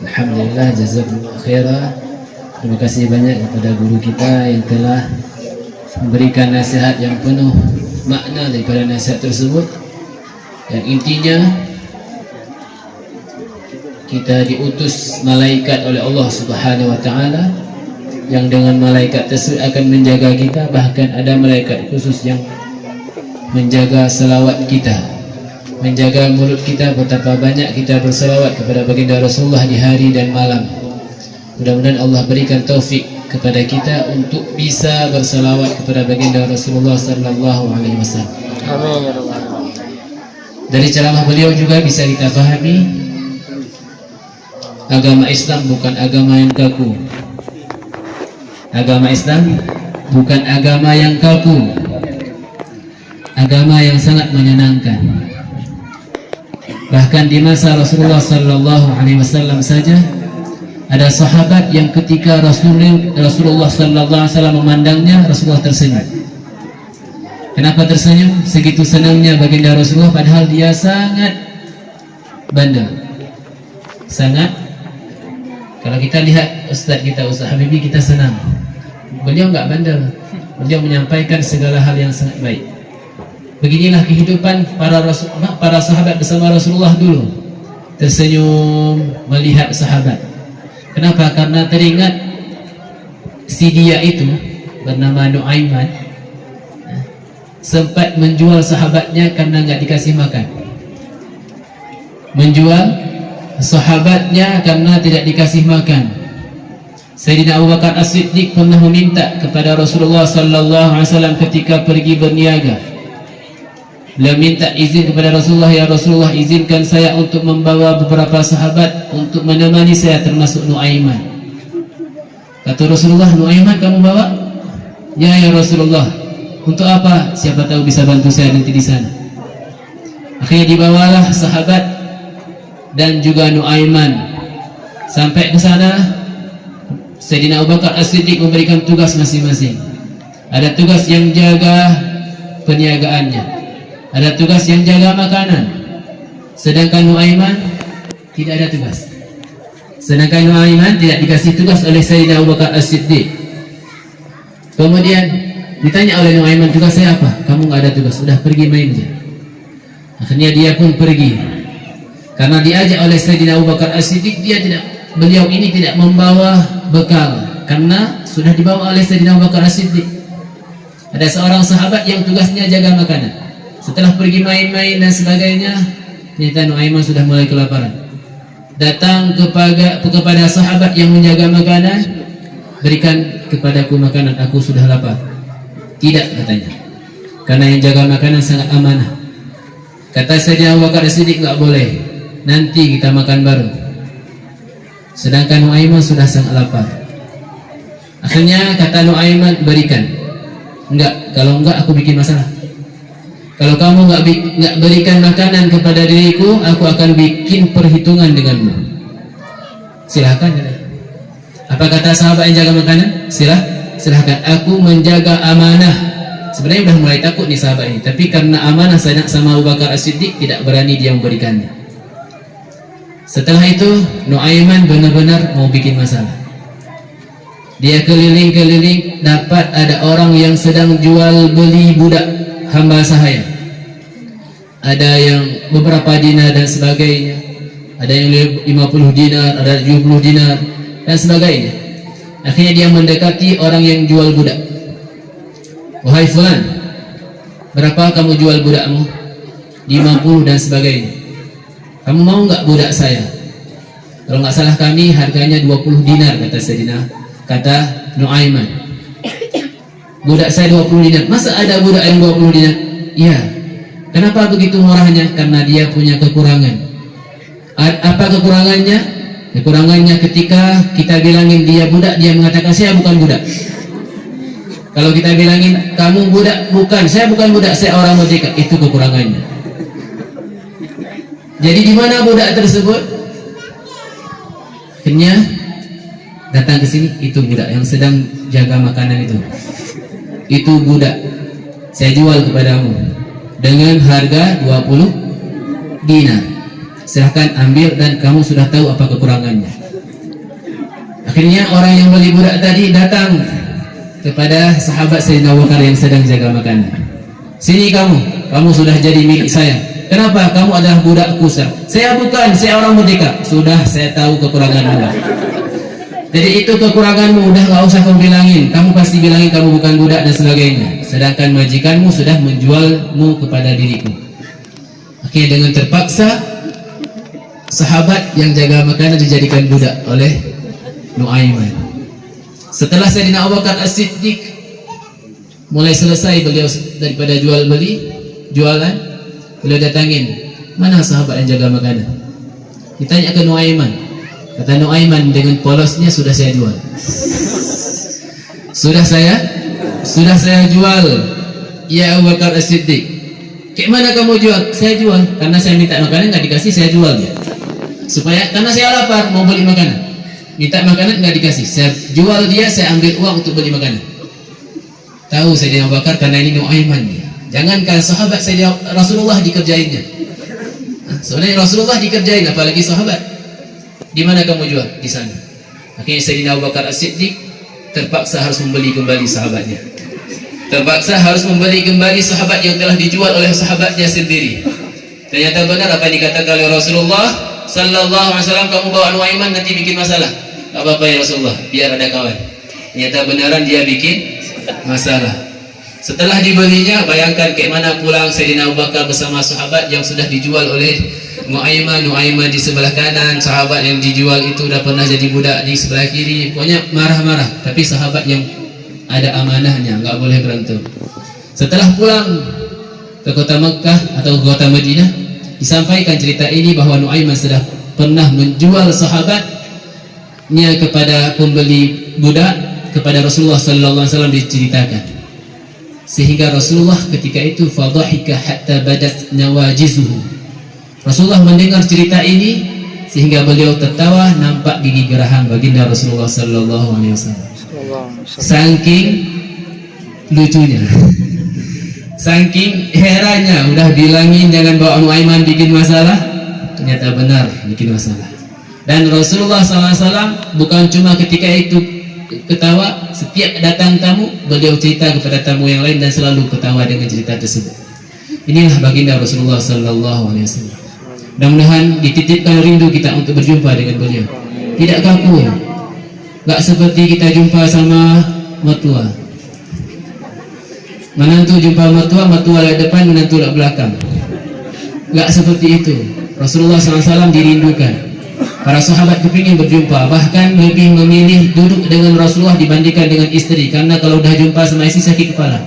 Alhamdulillah, jazakumullah khairah. Terima kasih banyak kepada guru kita yang telah memberikan nasihat yang penuh makna daripada nasihat tersebut. Yang intinya kita diutus malaikat oleh Allah Subhanahu wa taala yang dengan malaikat tersebut akan menjaga kita, bahkan ada malaikat khusus yang menjaga selawat kita, menjaga mulut kita, betapa banyak kita berselawat kepada baginda Rasulullah di hari dan malam. Mudah-mudahan Allah berikan taufik kepada kita untuk bisa berselawat kepada baginda Rasulullah sallallahu alaihi wasallam. Amin ya rabbal alamin. Dari ceramah beliau juga bisa kita pahami agama Islam bukan agama yang kaku. Agama Islam bukan agama yang kaku. Agama yang sangat menyenangkan. Bahkan di masa Rasulullah sallallahu alaihi wasallam saja ada sahabat yang ketika Rasulullah sallallahu alaihi wasallam memandangnya, Rasulullah tersenyum. Kenapa tersenyum? Segitu senangnya baginda Rasulullah, padahal dia sangat bandel. Sangat. Kalau kita lihat Ustaz kita, Ustaz Habibie, kita senang. Beliau enggak bandel. Beliau menyampaikan segala hal yang sangat baik. Beginilah kehidupan para sahabat bersama Rasulullah dulu. Tersenyum melihat sahabat. Kenapa? Karena teringat si dia itu bernama Nuaiman sempat menjual sahabatnya karena nggak dikasih makan. Menjual sahabatnya karena tidak dikasih makan. Sayyidina Abu Bakar As-Siddiq pernah meminta kepada Rasulullah sallallahu alaihi wasallam ketika pergi berniaga. Beliau minta izin kepada Rasulullah, ya Rasulullah, izinkan saya untuk membawa beberapa sahabat untuk menemani saya, termasuk Nuaiman. Kata Rasulullah, Nuaiman kamu bawa? Ya Rasulullah. Untuk apa? Siapa tahu bisa bantu saya nanti di sana. Akhirnya dibawalah sahabat dan juga Nuaiman. Sampai ke sana, Sayyidina Abu Bakar As-Siddiq memberikan tugas masing-masing. Ada tugas yang jaga perniagaannya, ada tugas yang jaga makanan. Sedangkan Nuaiman tidak ada tugas. Sedangkan Nuaiman tidak dikasih tugas oleh Sayyidina Abu Bakar As-Siddiq. Kemudian ditanya oleh Nuaiman, tugas saya apa? Kamu nggak ada tugas, sudah pergi main aja. Akhirnya dia pun pergi. Karena diajak oleh Sayyidina Abu Bakar As-Siddiq, beliau ini tidak membawa bekal karena sudah dibawa oleh Sayyidina Abu Bakar As-Siddiq. Ada seorang sahabat yang tugasnya jaga makanan. Setelah pergi main-main dan sebagainya, ternyata Nuaiman sudah mulai kelaparan. Datang kepada sahabat yang menjaga makanan, berikan kepadaku makanan, aku sudah lapar. Tidak, katanya, karena yang jaga makanan sangat amanah. Kata Sayyidina Abu Bakar As-Siddiq, enggak boleh, nanti kita makan baru. Sedangkan Nuaiman sudah sangat lapar. Akhirnya kata Nuaiman, berikan. Enggak, kalau enggak aku bikin masalah. Kalau kamu nggak berikan makanan kepada diriku, aku akan bikin perhitungan denganmu. Silahkan. Apa kata sahabat yang jaga makanan? Silahkan. Aku menjaga amanah. Sebenarnya udah mulai takut nih sahabat ini, tapi karena amanah sayang sama Abu Bakar As-Siddiq, tidak berani dia memberikannya. Setelah itu Nuaiman benar-benar mau bikin masalah. Dia keliling-keliling, dapat ada orang yang sedang jual beli budak hamba sahaya. Ada yang beberapa dinar dan sebagainya. Ada yang 50 dinar, ada 70 dinar dan sebagainya. Akhirnya dia mendekati orang yang jual budak. Wahai fulan, berapa kamu jual budakmu? 50 dan sebagainya. Kamu mau nggak budak saya? Kalau nggak salah kami harganya 20 dinar, kata Nuaiman. Budak saya 20 dinar. Masa ada budak yang 20 dinar? Iya. Kenapa begitu murahnya? Karena dia punya kekurangan. Apa kekurangannya? Kekurangannya ketika kita bilangin dia budak, dia mengatakan saya bukan budak. Kalau kita bilangin kamu budak, bukan, saya bukan budak, saya orang merdeka. Itu kekurangannya. Jadi di mana budak tersebut? Akhirnya datang ke sini, itu budak yang sedang jaga makanan itu. Itu budak, saya jual kepadamu dengan harga 20 dinar. Silahkan ambil dan kamu sudah tahu apa kekurangannya. Akhirnya orang yang beli budak tadi datang kepada sahabat Sayyidina Abu Bakar yang sedang jaga makanan. Sini kamu sudah jadi milik saya. Kenapa? Kamu adalah budakku. Saya bukan, saya orang merdeka. Sudah, saya tahu kekuranganmu. Jadi itu kekuranganmu, udah gak usah kamu bilangin. Kamu pasti bilangin kamu bukan budak dan sebagainya. Sedangkan majikanmu sudah menjualmu kepada diriku. Akhirnya dengan terpaksa sahabat yang jaga makanan dijadikan budak oleh Nuaiman. Setelah Sayyidina Abu Bakar As-Siddiq mulai selesai beliau daripada jualan, beliau datangin, mana sahabat yang jaga makanan? Ditanya ke Nuaiman. Kata Nuaiman dengan polosnya, sudah saya jual. Sudah saya jual. Ya Abu Bakar As-Siddiq. Kayak mana kamu jual? Saya jual karena saya minta makanan nggak dikasih, saya jual dia. Karena saya lapar mau beli makanan. Minta makanan nggak dikasih, saya jual dia, saya ambil uang untuk beli makanan. Tahu Sayyidina Abu Bakar karena ini Nuaiman dia. Jangankan sahabat, Sayyidina Rasulullah dikerjainnya. Sebenarnya Rasulullah dikerjain, apalagi sahabat. Di mana kamu jual? Di sana. Akhirnya Sayyidina Abu Bakar As-Siddiq terpaksa harus membeli kembali sahabatnya. Terpaksa harus membeli kembali sahabat yang telah dijual oleh sahabatnya sendiri. Ternyata benar apa yang dikatakan oleh Rasulullah Sallallahu Alaihi Wasallam, kamu bawa Nuaiman nanti bikin masalah. Gak apa-apa ya Rasulullah, biar ada kawan. Ternyata benaran dia bikin masalah. Setelah dibelinya, bayangkan kayak mana pulang Sayyidina Abu Bakar bersama sahabat yang sudah dijual oleh Nuaiman di sebelah kanan, sahabat yang dijual itu udah pernah jadi budak di sebelah kiri. Pokoknya marah-marah, tapi sahabat yang ada amanahnya, nggak boleh berantem. Setelah pulang ke kota Mekah atau kota Madinah, disampaikan cerita ini bahwa Nuaiman sudah pernah menjual sahabatnya kepada pembeli budak, kepada Rasulullah Sallallahu Alaihi Wasallam diceritakan. Sehingga Rasulullah ketika itu fadhahika hatta badat nawajizuhu. Rasulullah mendengar cerita ini sehingga beliau tertawa, nampak gigi geraham baginda Rasulullah Sallallahu Alaihi Wasallam. Saking lucunya, saking herannya, udah bilangin jangan bawa Nuaiman bikin masalah, ternyata benar bikin masalah. Dan Rasulullah SAW bukan cuma ketika itu ketawa, setiap datang tamu beliau cerita kepada tamu yang lain dan selalu ketawa dengan cerita tersebut. Inilah baginda Rasulullah Sallallahu Alaihi Wasallam. Mudah-mudahan dititipkan rindu kita untuk berjumpa dengan beliau. Tidak kaku, nggak seperti kita jumpa sama mertua. Menantu jumpa mertua lewat depan, menantu lewat belakang. Nggak seperti itu. Rasulullah SAW dirindukan. Para sahabat kepingin berjumpa, bahkan lebih memilih duduk dengan Rasulullah dibandingkan dengan istri, karena kalau udah jumpa sama istri sakit kepala.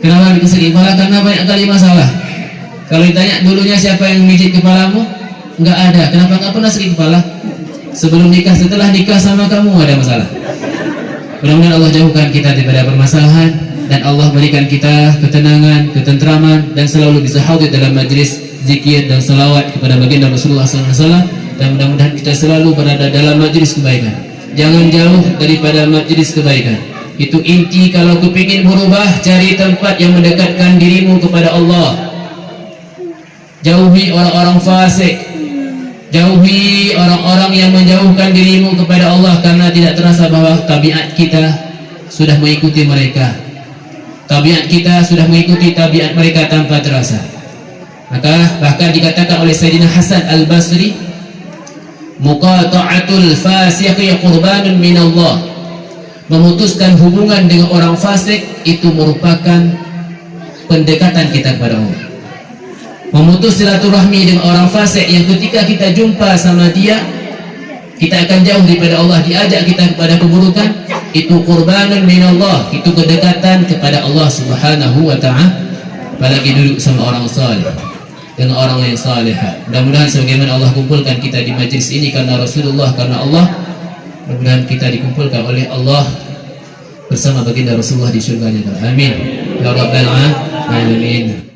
Kenapa sakit kepala? Karena banyak kali masalah. Kalau ditanya dulunya siapa yang mijit kepalamu, nggak ada. Kenapa nggak pernah sakit kepala? Sebelum nikah, setelah nikah sama kamu ada masalah. Mudah-mudahan Allah jauhkan kita daripada permasalahan dan Allah berikan kita ketenangan, ketentraman, dan selalu bisa hadir dalam majlis zikir dan salawat kepada baginda Rasulullah SAW. Dan mudah-mudahan kita selalu berada dalam majlis kebaikan. Jangan jauh daripada majlis kebaikan. Itu inti kalau kepingin berubah, cari tempat yang mendekatkan dirimu kepada Allah. Jauhi orang-orang fasik. Jauhi orang-orang yang menjauhkan dirimu kepada Allah, karena tidak terasa bahwa tabiat kita sudah mengikuti mereka. Tabiat kita sudah mengikuti tabiat mereka tanpa terasa. Maka bahkan dikatakan oleh Sayyidina Hasan Al-Basri, muqata'atul fasiqi qurbanun minallah. Memutuskan hubungan dengan orang fasik itu merupakan pendekatan kita kepada Allah. Memutus silaturahmi dengan orang fasik yang ketika kita jumpa sama dia, kita akan jauh daripada Allah, diajak kita kepada keburukan, itu qurbanun minallah, itu kedekatan kepada Allah Subhanahu wa ta'ala. Apalagi duduk sama orang saleh, dengan orang yang salihah. Mudah-mudahan sebagaimana Allah kumpulkan kita di majlis ini karena Rasulullah, karena Allah, mudah-mudahan kita dikumpulkan oleh Allah bersama baginda Rasulullah di surganya. Amin ya rabbal alamin.